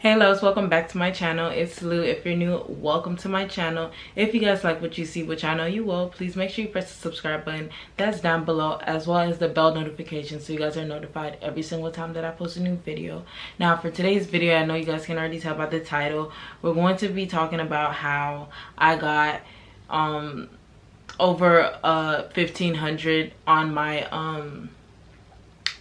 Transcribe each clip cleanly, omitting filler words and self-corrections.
Hey loves, welcome back to my channel. It's Lou. If you're new, welcome to my channel. If you guys like what you see, which I know you will, please make sure you press the subscribe button that's down below, as well as the bell notification so you guys are notified every single time that I post a new video. Now for today's video, I know you guys can already tell by the title, we're going to be talking about how I got over 1,500 on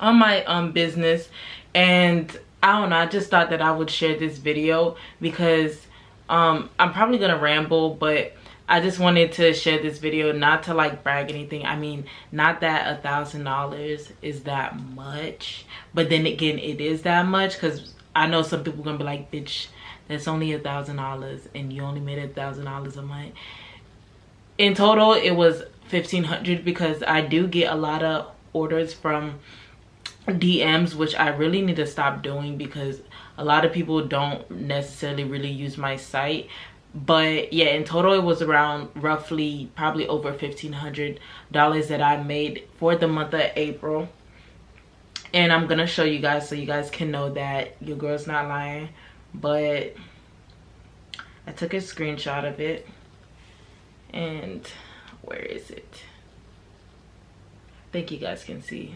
my business. And I don't know, I just thought that I would share this video because I'm probably gonna ramble, but I just wanted to share this video, not to like brag anything. I mean, not that $1,000 is that much, but then again, it is that much, because I know some people are gonna be like, bitch, that's only $1,000 and you only made $1,000 a month. In total, it was 1,500 because I do get a lot of orders from DMs, which I really need to stop doing because a lot of people don't necessarily really use my site. But yeah, in total it was around roughly probably over $1,500 that I made for the month of April. And I'm gonna show you guys so you guys can know that your girl's not lying. But I took a screenshot of it, and where is it? I think you guys can see.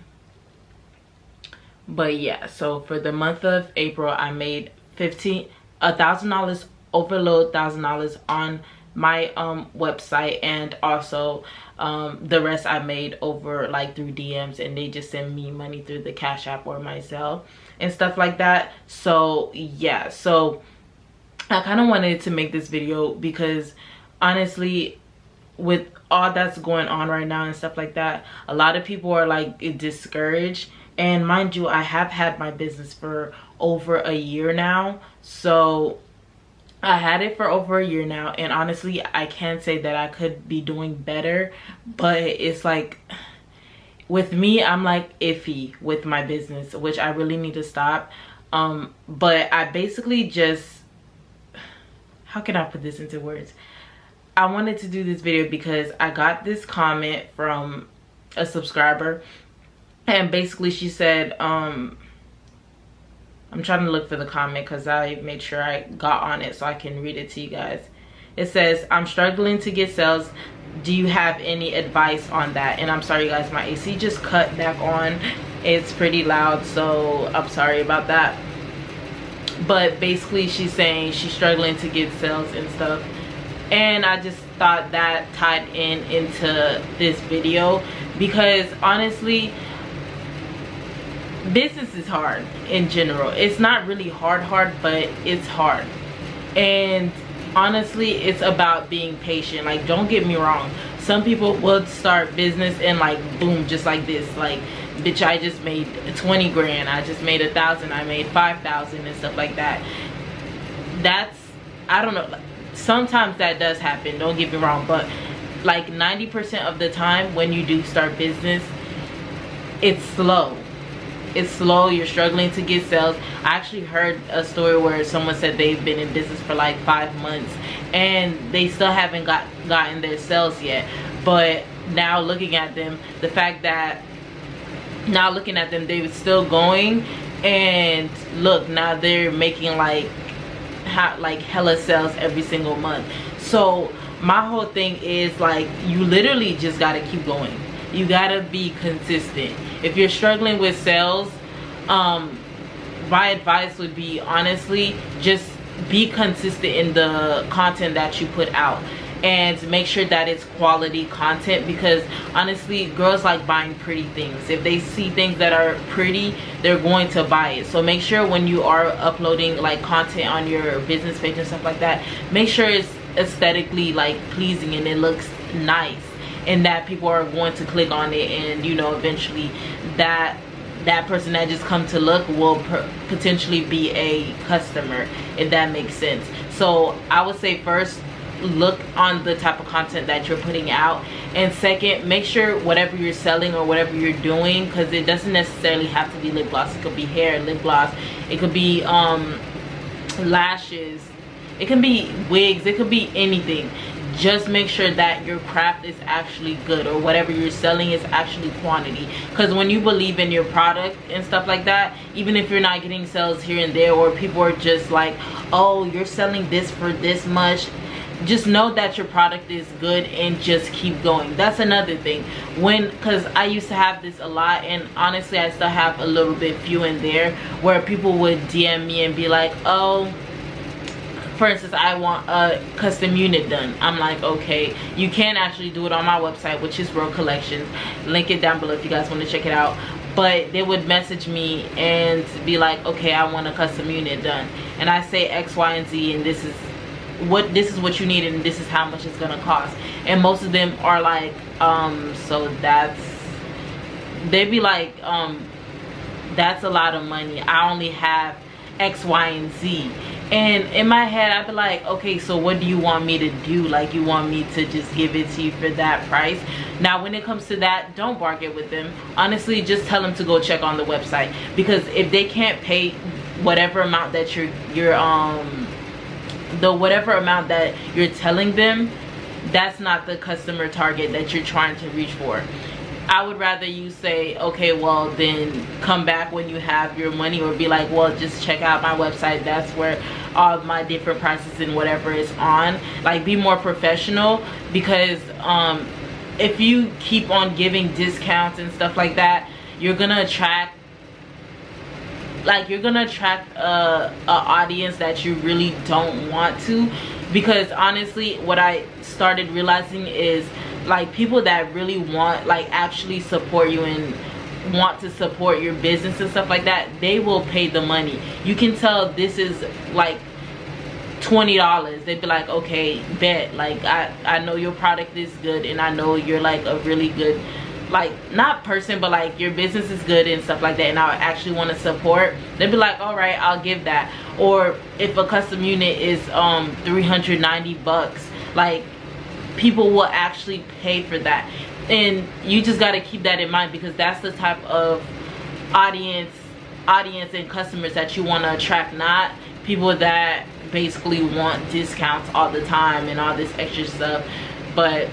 But yeah, so for the month of April, I made $1,000, over $1,000 on my website, and also the rest I made over like through DMs, and they just send me money through the Cash App or my Zelle and stuff like that. So yeah, so I kind of wanted to make this video because honestly, with all that's going on right now and stuff like that, a lot of people are like discouraged. And mind you, I have had my business for over a year now. So I had it for over a year now, and honestly, I can say that I could be doing better. But it's like, with me, I'm like iffy with my business, which I really need to stop. But I basically just, how can I put this into words? I wanted to do this video because I got this comment from a subscriber. And basically she said, I'm trying to look for the comment because I made sure I got on it so I can read it to you guys. It says, I'm struggling to get sales. Do you have any advice on that? And I'm sorry guys, my AC just cut back on. It's pretty loud, so I'm sorry about that. But basically she's saying she's struggling to get sales and stuff. And I just thought that tied into this video because honestly, business is hard in general. It's not really hard, but it's hard. And honestly, it's about being patient. Like, don't get me wrong, some people will start business and like boom, just like this, like, bitch, I just made 20 grand, I just made 1,000, I made 5,000 and stuff like that. That's, I don't know, sometimes that does happen, don't get me wrong, but like 90% of the time when you do start business, it's slow. It's slow, you're struggling to get sales. I actually heard a story where someone said they've been in business for like 5 months and they still haven't gotten their sales yet. But now looking at them, the fact that now looking at them, they were still going, and look, now they're making like hella sales every single month. So my whole thing is like, you literally just gotta keep going. You gotta be consistent. If you're struggling with sales, my advice would be, honestly, just be consistent in the content that you put out, and make sure that it's quality content, because honestly, girls like buying pretty things. If they see things that are pretty, they're going to buy it. So make sure when you are uploading like content on your business page and stuff like that, make sure it's aesthetically like pleasing and it looks nice, and that people are going to click on it, and you know, eventually that person that just come to look will potentially be a customer, if that makes sense. So I would say first, look on the type of content that you're putting out, and second, make sure whatever you're selling or whatever you're doing, because it doesn't necessarily have to be lip gloss, it could be hair, lip gloss, it could be lashes, it can be wigs, it could be anything. just make sure that your craft is actually good, or whatever you're selling is actually quantity. Because when you believe in your product and stuff like that, even if you're not getting sales here and there, or people are just like, oh, you're selling this for this much, just know that your product is good and just keep going. That's another thing. Because I used to have this a lot, and honestly I still have a little bit few in there, where people would DM me and be like, oh, for instance, I want a custom unit done. I'm like, okay, you can actually do it on my website, which is Road Collections. Link it down below if you guys want to check it out. But they would message me and be like, okay, I want a custom unit done, and I say X, Y, and Z, and this is what you need, and this is how much it's gonna cost. And most of them are like, so they'd be like, that's a lot of money, I only have X, Y, and Z. And in my head I'd be like, okay, so what do you want me to do? Like, you want me to just give it to you for that price? Now when it comes to that, don't bargain with them. Honestly, just tell them to go check on the website, because if they can't pay whatever amount that whatever amount that you're telling them, that's not the customer target that you're trying to reach for. I would rather you say, okay, well then come back when you have your money, or be like, well, just check out my website, that's where all my different prices and whatever is on. Like, be more professional, because if you keep on giving discounts and stuff like that, you're gonna attract a audience that you really don't want to. Because honestly, what I started realizing is, like, people that really want, like, actually support you and want to support your business and stuff like that, they will pay the money. You can tell this is like $20. They'd be like, okay, bet, like, I know your product is good, and I know you're like a really good, like, not person, but like your business is good and stuff like that, and I actually want to support. They'd be like, all right, I'll give that. Or if a custom unit is $390, like, people will actually pay for that. And you just got to keep that in mind, because that's the type of audience and customers that you want to attract, not people that basically want discounts all the time and all this extra stuff. But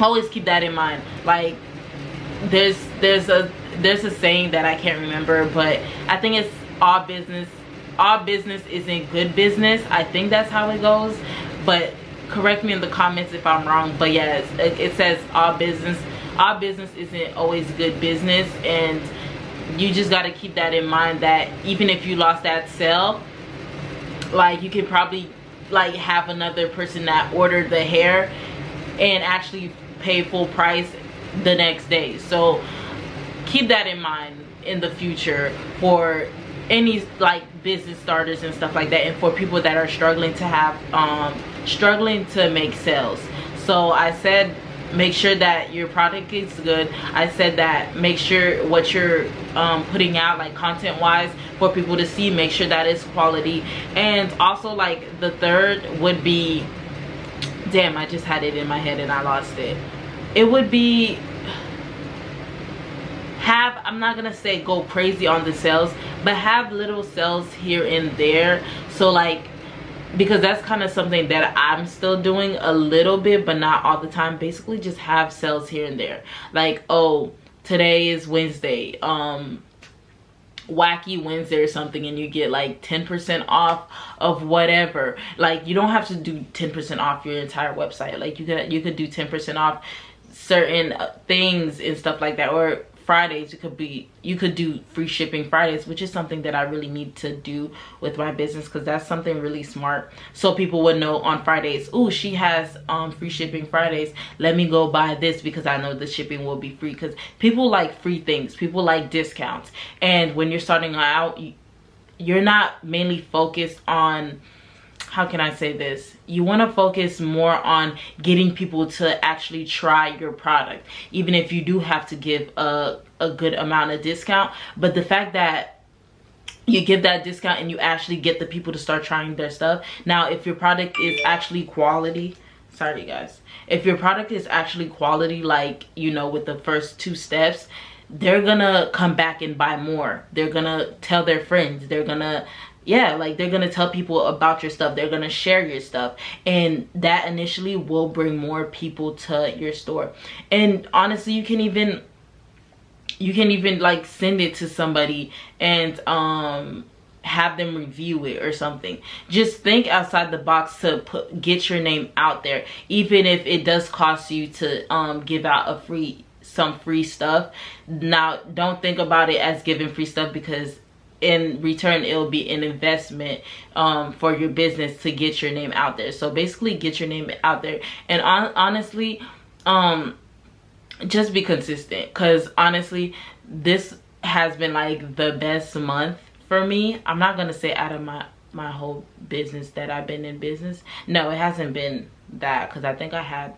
always keep that in mind. Like, there's a saying that I can't remember, but I think it's all business isn't good business. I think that's how it goes, but correct me in the comments if I'm wrong. But yes, it says all business isn't always good business. And you just got to keep that in mind, that even if you lost that sale, like, you could probably like have another person that ordered the hair and actually pay full price the next day. So keep that in mind in the future for any like business starters and stuff like that, and for people that are struggling to make sales. So I said, make sure that your product is good. I said that make sure what you're putting out, like content wise, for people to see, make sure that it's quality. And also, like, the third would be, damn, I just had it in my head and I lost it. It would be, I'm not gonna say go crazy on the sales, but have little sales here and there. So like, because that's kind of something that I'm still doing a little bit, but not all the time. Basically just have sales here and there. Like, oh, today is Wednesday, wacky Wednesday or something, and you get like 10% off of whatever. Like, you don't have to do 10% off your entire website. Like, you could do 10% off certain things and stuff like that. Or Fridays, you could do free shipping Fridays, which is something that I really need to do with my business, because that's something really smart. So people would know on Fridays, oh, she has free shipping Fridays, let me go buy this because I know the shipping will be free. Because people like free things, people like discounts. And when you're starting out, you're not mainly focused on, how can I say this? You want to focus more on getting people to actually try your product, even if you do have to give a good amount of discount. But the fact that you give that discount and you actually get the people to start trying their stuff. Now, if your product is actually quality, sorry guys, if your product is actually quality, like, you know, with the first 2 steps, they're gonna come back and buy more. They're gonna tell their friends. They're gonna yeah, like they're gonna tell people about your stuff, they're gonna share your stuff, and that initially will bring more people to your store. And honestly, you can even like send it to somebody and have them review it or something. Just think outside the box to get your name out there, even if it does cost you to give out some free stuff. Now, don't think about it as giving free stuff, because in return it'll be an investment for your business to get your name out there. So basically, get your name out there. And honestly, just be consistent, because honestly, this has been like the best month for me. I'm not gonna say out of my whole business that I've been in business. No, it hasn't been that, because I think I had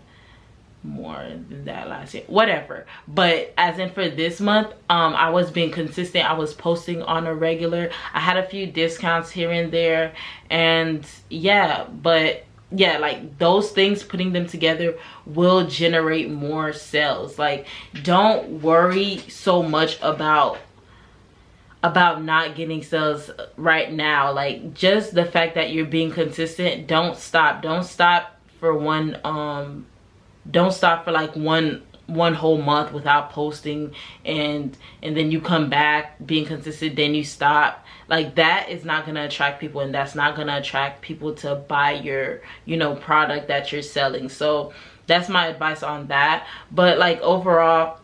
more than that last year, whatever. But as in for this month, I was being consistent. I was posting on a regular. I had a few discounts here and there, and yeah, but yeah, like those things, putting them together will generate more sales. Like, don't worry so much about not getting sales right now. Like, just the fact that you're being consistent. Don't stop for like one whole month without posting, and then you come back being consistent, then you stop. Like, that is not gonna attract people, and that's not gonna attract people to buy your, you know, product that you're selling. So that's my advice on that. But like overall,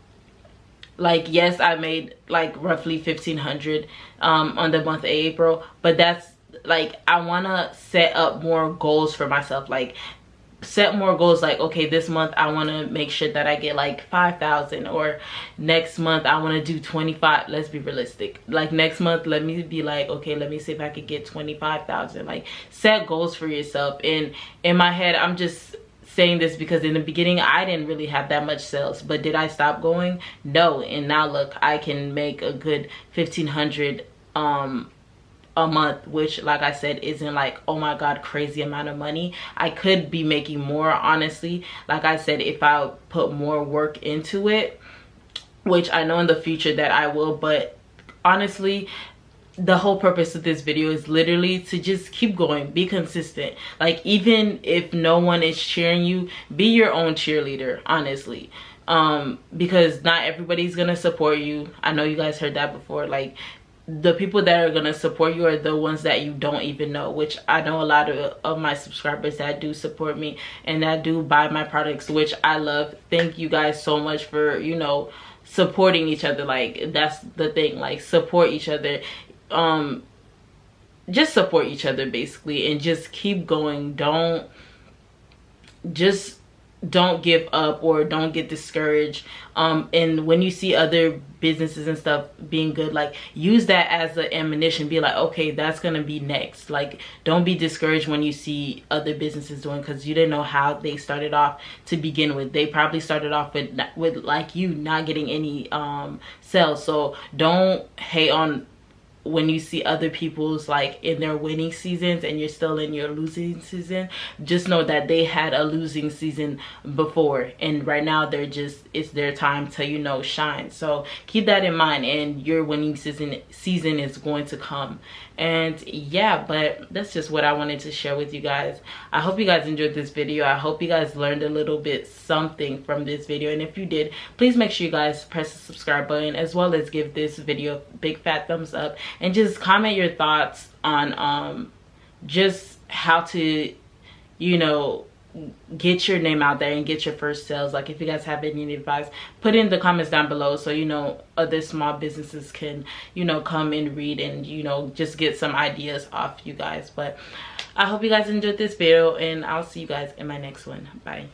like, yes, I made like roughly $1,500 on the month of April, but that's like, I want to set up more goals for myself. Like, set more goals, like, okay, this month I want to make sure that I get like 5,000, or next month I want to do 25. Let's be realistic. Like, next month, let me be like, okay, let me see if I could get 25,000. Like, set goals for yourself. And in my head, I'm just saying this because in the beginning I didn't really have that much sales, but did I stop going? No. And now look, I can make a good $1,500 a month, which, like I said, isn't like, oh my god, crazy amount of money. I could be making more, honestly, like I said, if I put more work into it, which I know in the future that I will. But honestly, the whole purpose of this video is literally to just keep going, be consistent. Like, even if no one is cheering you, be your own cheerleader, honestly. Because not everybody's gonna support you. I know you guys heard that before. Like, the people that are gonna support you are the ones that you don't even know, which I know a lot of my subscribers that do support me and that do buy my products, which I love. Thank you guys so much for, you know, supporting each other. Like, that's the thing. Like, support each other. Just support each other, basically, and just keep going. Don't give up, or don't get discouraged. And when you see other businesses and stuff being good, like, use that as an ammunition. Be like, okay, that's gonna be next. Like, don't be discouraged when you see other businesses doing, because you didn't know how they started off to begin with. They probably started off with like you not getting any sales. So don't hate on when you see other people's like in their winning seasons and you're still in your losing season. Just know that they had a losing season before, and right now it's their time to, you know, shine. So keep that in mind, and your winning season is going to come. And yeah, but that's just what I wanted to share with you guys. I hope you guys enjoyed this video. I hope you guys learned a little bit something from this video, and if you did, please make sure you guys press the subscribe button, as well as give this video a big fat thumbs up, and just comment your thoughts on just how to, you know, get your name out there and get your first sales. Like, if you guys have any advice, put it in the comments down below, so, you know, other small businesses can, you know, come and read and, you know, just get some ideas off you guys. But I hope you guys enjoyed this video, and I'll see you guys in my next one. Bye.